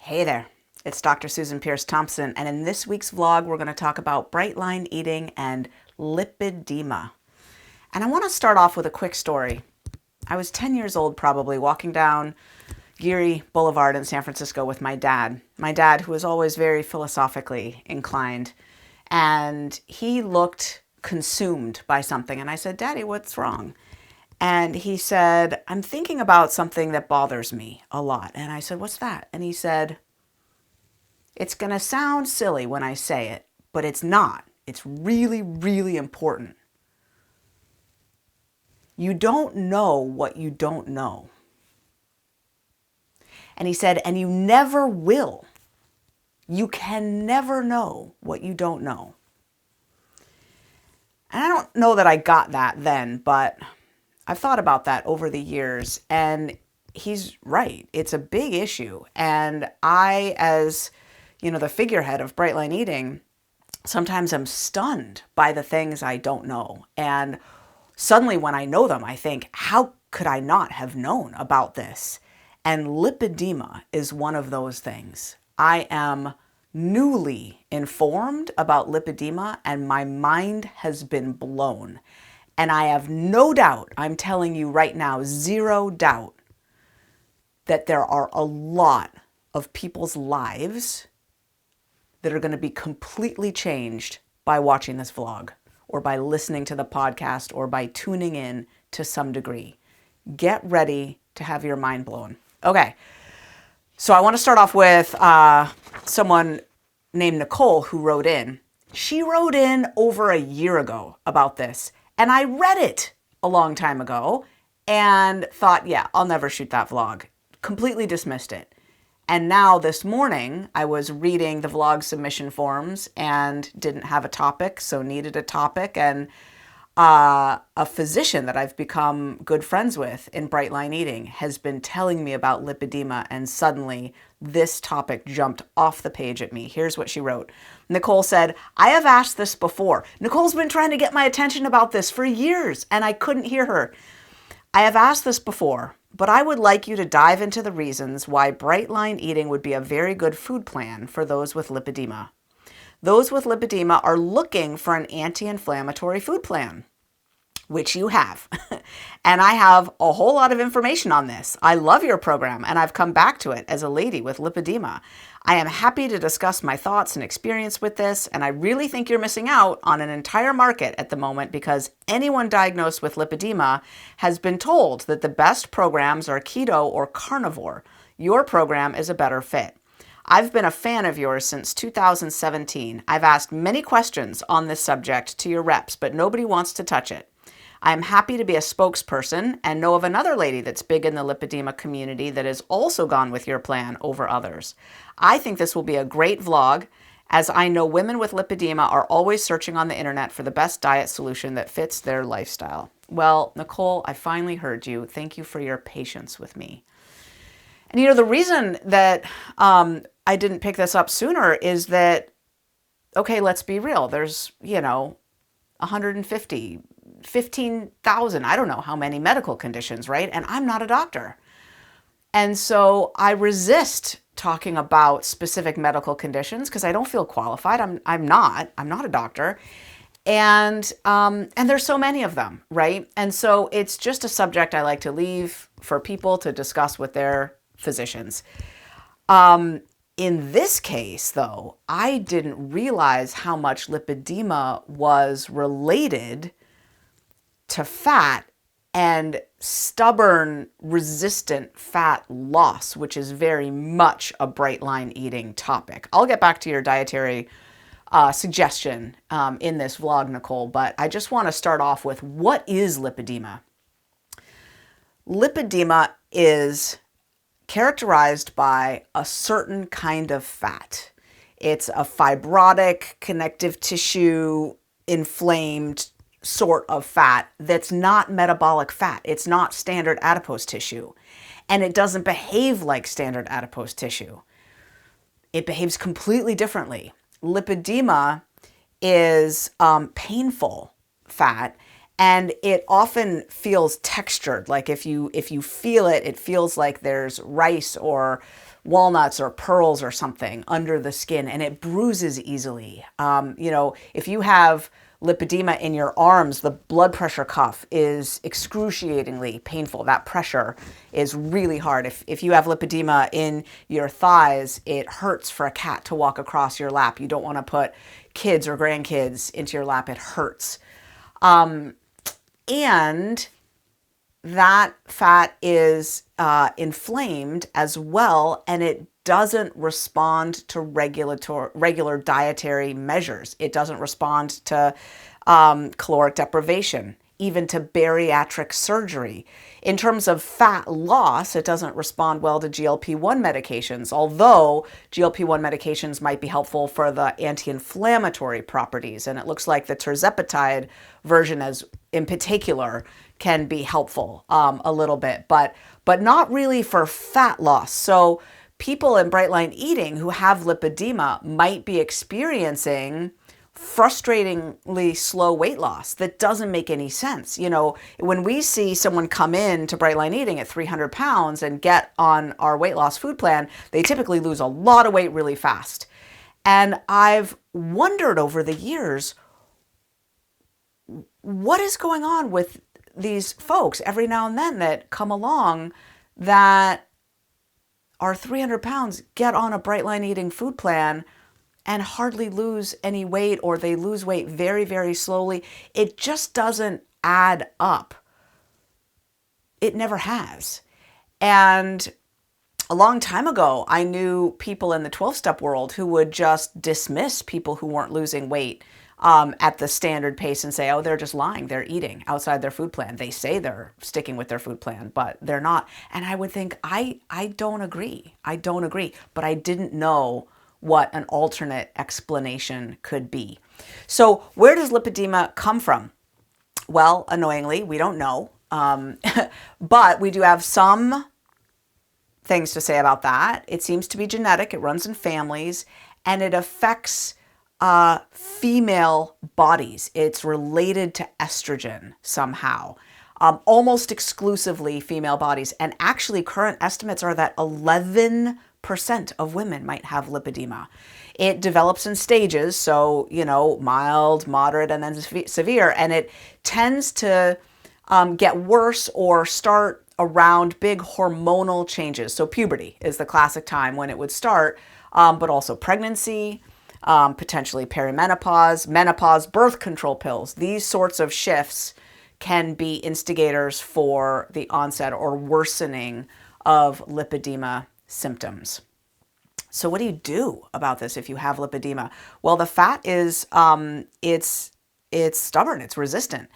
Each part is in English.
Hey there, it's Dr. Susan Pierce Thompson, and in this week's vlog, we're going to talk about bright line eating and lipedema. And I want to start off with a quick story. I was 10 years old, probably, walking down Geary Boulevard in San Francisco with my dad. My dad, who was always very philosophically inclined, and he looked consumed by something. And I said, "Daddy, what's wrong?" And he said, "I'm thinking about something that bothers me a lot." And I said, "What's that?" And he said, "It's going to sound silly when I say it, but it's not. It's really, really important. You don't know what you don't know." And he said, "And you never will. You can never know what you don't know." And I don't know that I got that then, but I've thought about that over the years, and he's right. It's a big issue. And I, as the figurehead of Bright Line Eating, sometimes I'm stunned by the things I don't know. And suddenly when I know them, I think, how could I not have known about this? And lipedema is one of those things. I am newly informed about lipedema, and my mind has been blown. And I have no doubt, I'm telling you right now, zero doubt, that there are a lot of people's lives that are going to be completely changed by watching this vlog, or by listening to the podcast, or by tuning in to some degree. Get ready to have your mind blown. Okay, so I want to start off with someone named Nicole who wrote in. She wrote in over a year ago about this, and I read it a long time ago and thought, yeah, I'll never shoot that vlog. Completely dismissed it. And now this morning, I was reading the vlog submission forms and didn't have a topic, so needed a topic. And a physician that I've become good friends with in Bright Line Eating has been telling me about lipedema, and suddenly this topic jumped off the page at me. Here's what she wrote. Nicole said, "I have asked this before. Nicole's been trying to get my attention about this for years, and I couldn't hear her. I have asked this before, but I would like you to dive into the reasons why Bright Line Eating would be a very good food plan for those with lipedema. Those with lipedema are looking for an anti-inflammatory food plan," which you have. And I have a whole lot of information on this. I love your program, and I've come back to it as a lady with lipedema. I am happy to discuss my thoughts and experience with this, and I really think you're missing out on an entire market at the moment, because anyone diagnosed with lipedema has been told that the best programs are keto or carnivore. Your program is a better fit. I've been a fan of yours since 2017. I've asked many questions on this subject to your reps, but nobody wants to touch it. I'm happy to be a spokesperson and know of another lady that's big in the lipedema community that has also gone with your plan over others. I think this will be a great vlog, as I know women with lipedema are always searching on the internet for the best diet solution that fits their lifestyle. Well, Nicole, I finally heard you. Thank you for your patience with me. And the reason that I didn't pick this up sooner is that, okay, let's be real. There's, 150, 15,000, I don't know how many medical conditions, right? And I'm not a doctor. And so I resist talking about specific medical conditions because I don't feel qualified. I'm not a doctor. And there's so many of them, right? And so it's just a subject I like to leave for people to discuss with their physicians. In this case, though, I didn't realize how much lipedema was related to fat and stubborn, resistant fat loss, which is very much a Bright Line Eating topic. I'll get back to your dietary suggestion in this vlog, Nicole, but I just want to start off with, what is lipedema? Lipedema is characterized by a certain kind of fat. It's a fibrotic, connective tissue, inflamed sort of fat that's not metabolic fat. It's not standard adipose tissue. And it doesn't behave like standard adipose tissue. It behaves completely differently. Lipedema is painful fat, and it often feels textured. Like if you feel it, it feels like there's rice or walnuts or pearls or something under the skin, and it bruises easily. If you have lipedema in your arms, the blood pressure cuff is excruciatingly painful. That pressure is really hard. If you have lipedema in your thighs, it hurts for a cat to walk across your lap. You don't want to put kids or grandkids into your lap. It hurts. And that fat is inflamed as well, and it doesn't respond to regular dietary measures. It doesn't respond to caloric deprivation, even to bariatric surgery. In terms of fat loss, it doesn't respond well to GLP-1 medications, although GLP-1 medications might be helpful for the anti-inflammatory properties. And it looks like the tirzepatide version, as in particular, can be helpful a little bit, but not really for fat loss. So people in bright line eating who have lipedema might be experiencing frustratingly slow weight loss that doesn't make any sense. When we see someone come in to bright line eating at 300 pounds and get on our weight loss food plan, they typically lose a lot of weight really fast. And I've wondered over the years, what is going on with these folks every now and then that come along that are 300 pounds, get on a bright line eating food plan and hardly lose any weight, or they lose weight very, very slowly. It just doesn't add up. It never has. And a long time ago, I knew people in the 12-step world who would just dismiss people who weren't losing weight at the standard pace and say, oh, they're just lying. They're eating outside their food plan. They say they're sticking with their food plan, but they're not. And I would think, I don't agree. I don't agree. But I didn't know what an alternate explanation could be. So where does lipedema come from? Well, annoyingly, we don't know. But we do have some things to say about that. It seems to be genetic. It runs in families, and it affects female bodies. It's related to estrogen somehow. Almost exclusively female bodies. And actually, current estimates are that 11% of women might have lipedema. It develops in stages, so, mild, moderate, and then severe. And it tends to get worse or start around big hormonal changes. So puberty is the classic time when it would start, but also pregnancy, potentially perimenopause, menopause, birth control pills. These sorts of shifts can be instigators for the onset or worsening of lipedema symptoms. So what do you do about this if you have lipedema? Well, the fat is, it's stubborn, it's resistant.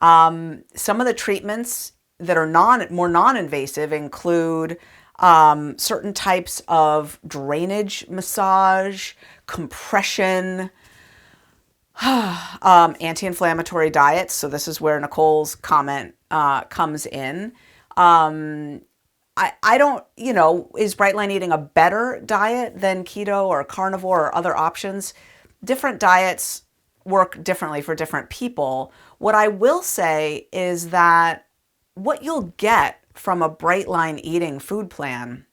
Some of the treatments that are more non-invasive include certain types of drainage massage, compression, anti-inflammatory diets. So this is where Nicole's comment comes in. I don't, is bright line eating a better diet than keto or carnivore or other options? Different diets work differently for different people. What I will say is that what you'll get from a bright line eating food plan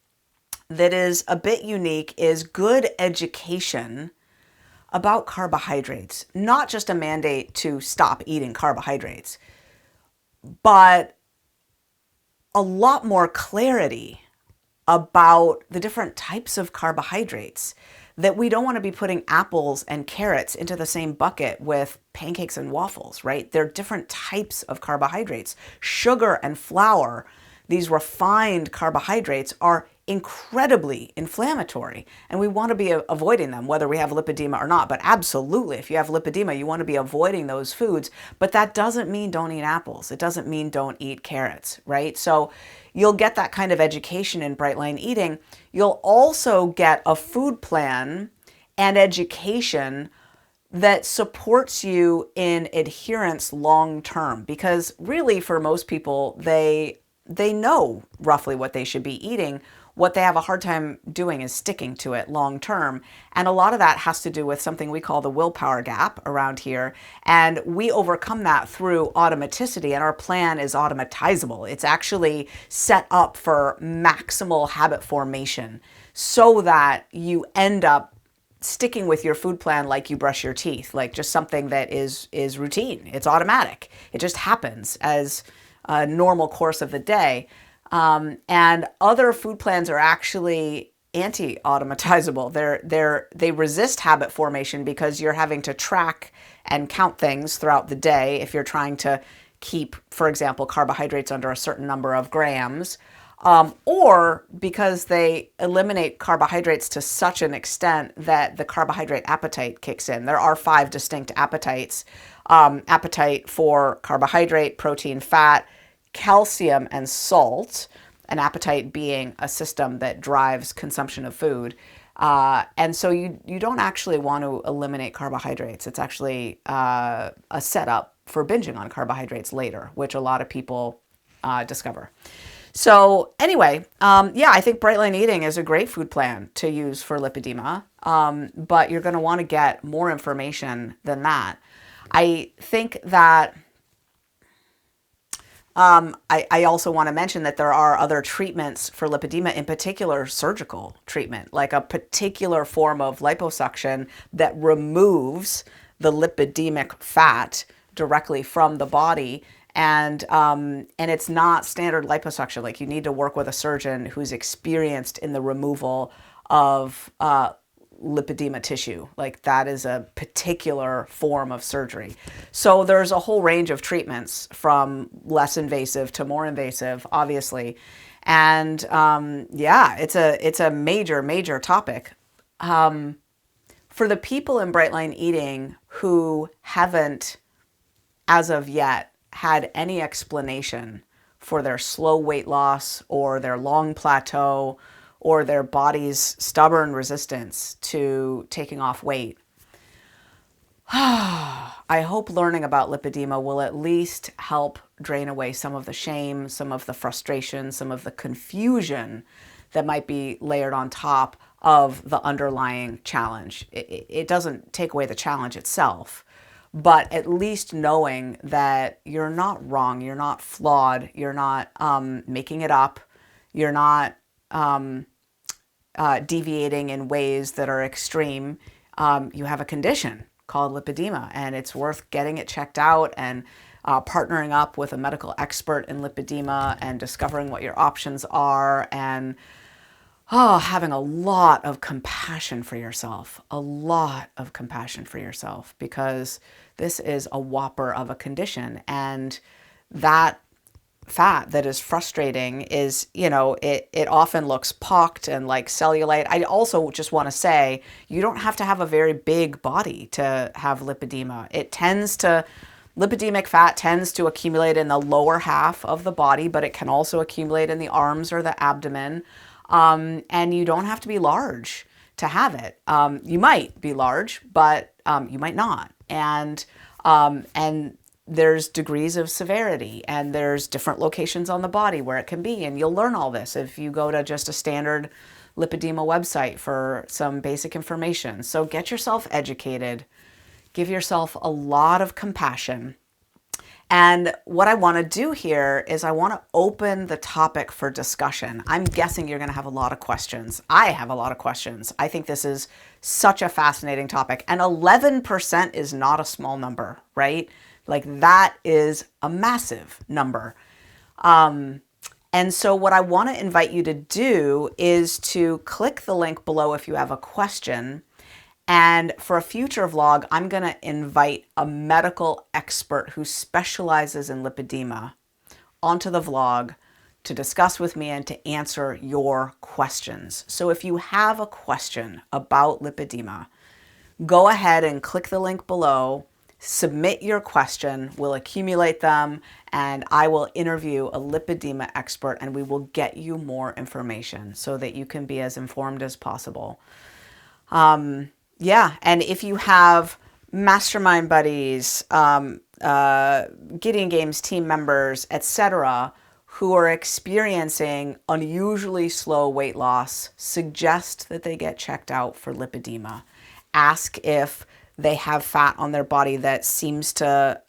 that is a bit unique is good education about carbohydrates. Not just a mandate to stop eating carbohydrates, but a lot more clarity about the different types of carbohydrates, that we don't want to be putting apples and carrots into the same bucket with pancakes and waffles, right? They're different types of carbohydrates. Sugar and flour, these refined carbohydrates, are incredibly inflammatory, and we want to be avoiding them, whether we have lipedema or not. But absolutely, if you have lipedema, you want to be avoiding those foods. But that doesn't mean don't eat apples. It doesn't mean don't eat carrots, right? So you'll get that kind of education in bright line eating. You'll also get a food plan and education that supports you in adherence long term, because really for most people, they know roughly what they should be eating. What they have a hard time doing is sticking to it long term. And a lot of that has to do with something we call the willpower gap around here. And we overcome that through automaticity, and our plan is automatizable. It's actually set up for maximal habit formation. so that you end up sticking with your food plan like you brush your teeth, like just something that is routine. It's automatic. It just happens as a normal course of the day. And other food plans are actually anti-automatizable. They resist habit formation because you're having to track and count things throughout the day if you're trying to keep, for example, carbohydrates under a certain number of grams, or because they eliminate carbohydrates to such an extent that the carbohydrate appetite kicks in. There are 5 distinct appetites. Appetite for carbohydrate, protein, fat, calcium, and salt. An appetite being a system that drives consumption of food. And so you don't actually want to eliminate carbohydrates. It's actually a setup for binging on carbohydrates later, which a lot of people discover. So anyway, yeah, I think Bright Line Eating is a great food plan to use for lipedema, but you're going to want to get more information than that. I think that I also want to mention that there are other treatments for lipedema, in particular surgical treatment, like a particular form of liposuction that removes the lipedemic fat directly from the body. And it's not standard liposuction. Like, you need to work with a surgeon who's experienced in the removal of lipedema tissue. Like, that is a particular form of surgery. So there's a whole range of treatments, from less invasive to more invasive, obviously. And yeah, it's a major topic. For the people in Bright Line Eating who haven't, as of yet, had any explanation for their slow weight loss or their long plateau or their body's stubborn resistance to taking off weight, I hope learning about lipedema will at least help drain away some of the shame, some of the frustration, some of the confusion that might be layered on top of the underlying challenge. It doesn't take away the challenge itself, but at least knowing that you're not wrong, you're not flawed, you're not making it up, you're not deviating in ways that are extreme. You have a condition called lipedema, and it's worth getting it checked out and partnering up with a medical expert in lipedema and discovering what your options are, and having a lot of compassion for yourself, because this is a whopper of a condition. And that fat that is frustrating is, it often looks pocked and like cellulite. I also just want to say, you don't have to have a very big body to have lipedema. Lipedemic fat tends to accumulate in the lower half of the body, but it can also accumulate in the arms or the abdomen. And you don't have to be large to have it. You might be large, but you might not. And there's degrees of severity, and there's different locations on the body where it can be. And you'll learn all this if you go to just a standard lipedema website for some basic information. So get yourself educated, give yourself a lot of compassion. And what I want to do here is I want to open the topic for discussion. I'm guessing you're going to have a lot of questions. I have a lot of questions. I think this is such a fascinating topic. And 11% is not a small number, right? Like, that is a massive number. And so what I want to invite you to do is to click the link below if you have a question. And for a future vlog, I'm going to invite a medical expert who specializes in lipedema onto the vlog to discuss with me and to answer your questions. So if you have a question about lipedema, go ahead and click the link below, submit your question, we'll accumulate them, and I will interview a lipedema expert, and we will get you more information so that you can be as informed as possible. Yeah, and if you have mastermind buddies, Gideon Games team members, etc., who are experiencing unusually slow weight loss, suggest that they get checked out for lipedema. Ask if they have fat on their body that seems to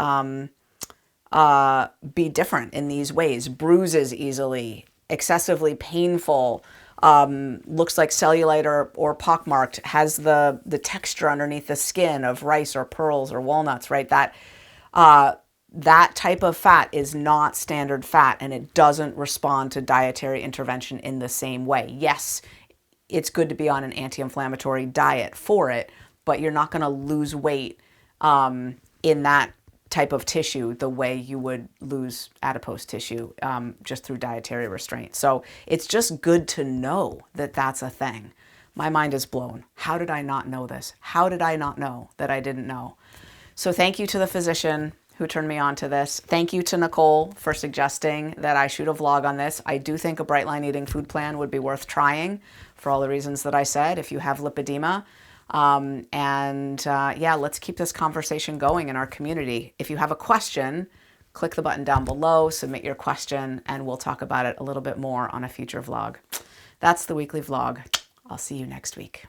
be different in these ways. Bruises easily, excessively painful, looks like cellulite or pockmarked, has the texture underneath the skin of rice or pearls or walnuts, right? That type of fat is not standard fat, and it doesn't respond to dietary intervention in the same way. Yes, it's good to be on an anti-inflammatory diet for it, but you're not going to lose weight in that type of tissue the way you would lose adipose tissue just through dietary restraint. So it's just good to know that that's a thing. My mind is blown. How did I not know this? How did I not know that I didn't know? So thank you to the physician who turned me on to this. Thank you to Nicole for suggesting that I shoot a vlog on this. I do think a Bright Line Eating food plan would be worth trying for all the reasons that I said if you have lipedema. Yeah, let's keep this conversation going in our community. If you have a question, click the button down below, submit your question, and we'll talk about it a little bit more on a future vlog. That's the weekly vlog. I'll see you next week.